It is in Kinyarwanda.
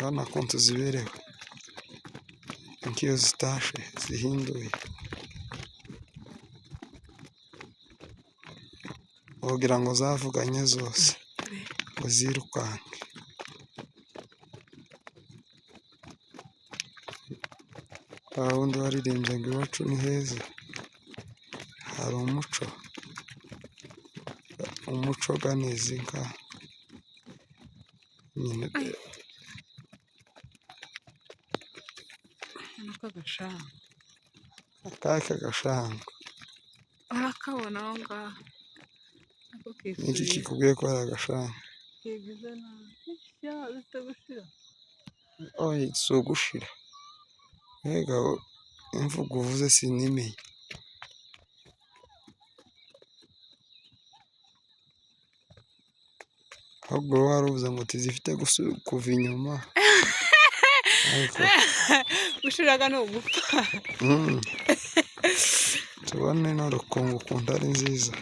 urabona ukuntu ziberewe nk'iyo zitashe zihinduye wogira ngo zavuganye zose ngo zirukanke. Wa wundi waririmbye ngo iwacu ni heza, hari umuco ganizi inka nyine. Akahe kagashango urakabona aho ngaho niki kikubwiye ko ari agashango? Oya si ugushira, mbega imvugo uvuze sinimenye. Ahubwo wowe wari uvuze ngo tizifite kuva inyuma. gushiraga ni ugupfa. Tubone n'urukungu ukuntu ari nziza.